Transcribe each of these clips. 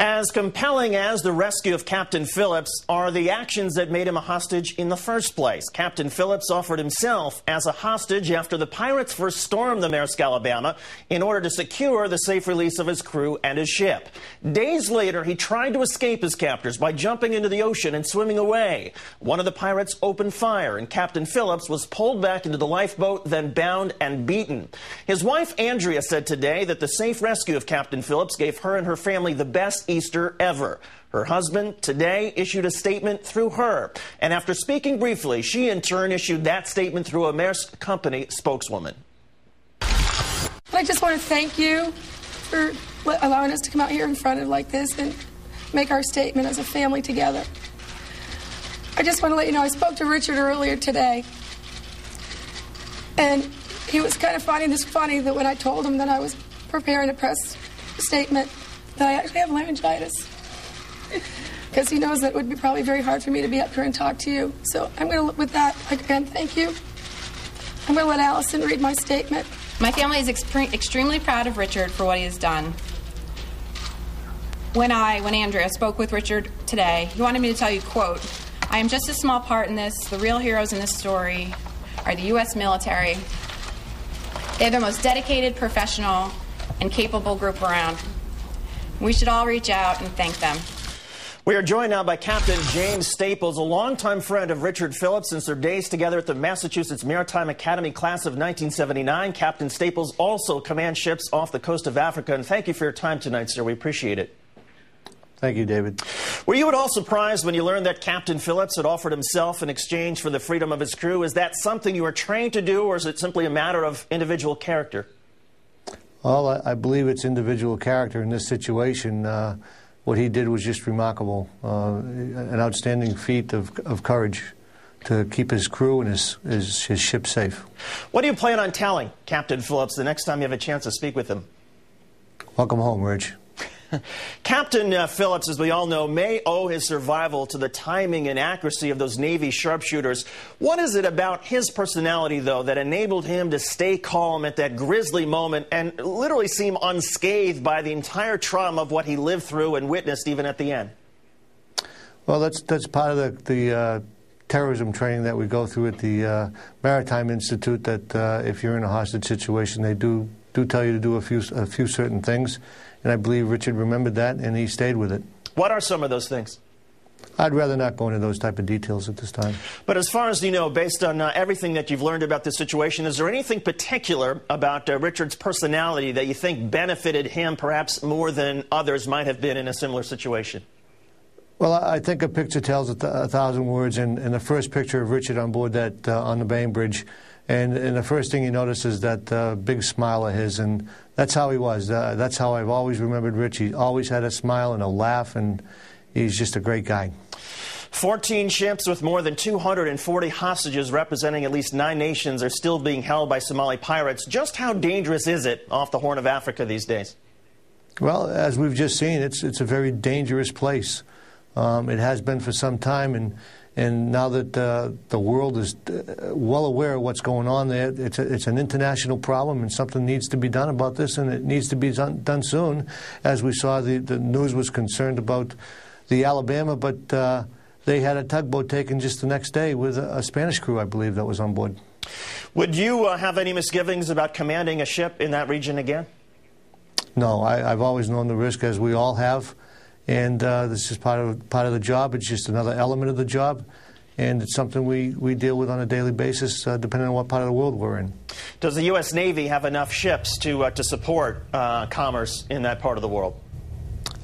As compelling as the rescue of Captain Phillips are the actions that made him a hostage in the first place. Captain Phillips offered himself as a hostage after the pirates first stormed the Maersk, Alabama, in order to secure the safe release of his crew and his ship. Days later, he tried to escape his captors by jumping into the ocean and swimming away. One of the pirates opened fire, and Captain Phillips was pulled back into the lifeboat, then bound and beaten. His wife, Andrea, said today that the safe rescue of Captain Phillips gave her and her family the best Easter ever. Her husband today issued a statement through her, and after speaking briefly, she in turn issued that statement through a Maersk company spokeswoman. I just want to thank you for allowing us to come out here in front of like this and make our statement as a family together. I just want to let you know I spoke to Richard earlier today, and he was kind of finding this funny that when I told him that I was preparing a press statement that I actually have laryngitis, because he knows that it would be probably very hard for me to be up here and talk to you. So I'm going to, with that, again, thank you. I'm going to let Allison read my statement. My family is extremely proud of Richard for what he has done. When Andrea spoke with Richard today, he wanted me to tell you, quote, "I am just a small part in this. The real heroes in this story are the U.S. military. They're the most dedicated, professional, and capable group around. We should all reach out and thank them." We are joined now by Captain James Staples, a longtime friend of Richard Phillips since their days together at the Massachusetts Maritime Academy class of 1979. Captain Staples also commands ships off the coast of Africa. And thank you for your time tonight, sir. We appreciate it. Thank you, David. Were you at all surprised when you learned that Captain Phillips had offered himself in exchange for the freedom of his crew? Is that something you were trained to do, or is it simply a matter of individual character? Well, I believe it's individual character in this situation. What he did was just remarkable, an outstanding feat of courage to keep his crew and his ship safe. What do you plan on telling Captain Phillips the next time you have a chance to speak with him? Welcome home, Rich. Captain Phillips, as we all know, may owe his survival to the timing and accuracy of those Navy sharpshooters. What is it about his personality, though, that enabled him to stay calm at that grisly moment and literally seem unscathed by the entire trauma of what he lived through and witnessed even at the end? Well, that's part of the terrorism training that we go through at the Maritime Institute, that if you're in a hostage situation, they do tell you to do a few certain things. And I believe Richard remembered that, and he stayed with it. What are some of those things? I'd rather not go into those type of details at this time. But as far as you know, based on everything that you've learned about this situation, is there anything particular about Richard's personality that you think benefited him perhaps more than others might have been in a similar situation? Well, I think a picture tells a thousand words, and the first picture of Richard on board that on the Bainbridge, and the first thing you notice is that big smile of his, and that's how he was. That's how I've always remembered Rich. He always had a smile and a laugh, and he's just a great guy. 14 ships with more than 240 hostages representing at least 9 nations are still being held by Somali pirates. Just how dangerous is it off the Horn of Africa these days? Well, as we've just seen, it's a very dangerous place. It has been for some time, and now that the world is well aware of what's going on there, it's an international problem, and something needs to be done about this, and it needs to be done soon. As we saw, the news was concerned about the Alabama, but they had a tugboat taken just the next day with a Spanish crew, I believe, that was on board. Would you have any misgivings about commanding a ship in that region again? No, I've always known the risk, as we all have. And this is part of the job. It's just another element of the job, and it's something we deal with on a daily basis, depending on what part of the world we're in. Does the U.S. Navy have enough ships to support commerce in that part of the world?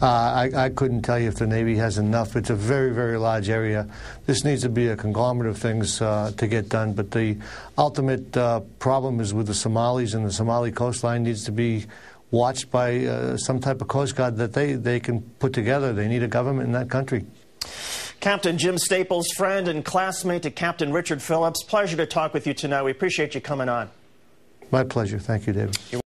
I couldn't tell you if the Navy has enough. It's a very, very large area. This needs to be a conglomerate of things to get done. But the ultimate problem is with the Somalis, and the Somali coastline needs to be watched by some type of Coast Guard that they can put together. They need a government in that country. Captain Jim Staples, friend and classmate to Captain Richard Phillips, pleasure to talk with you tonight. We appreciate you coming on. My pleasure. Thank you, David.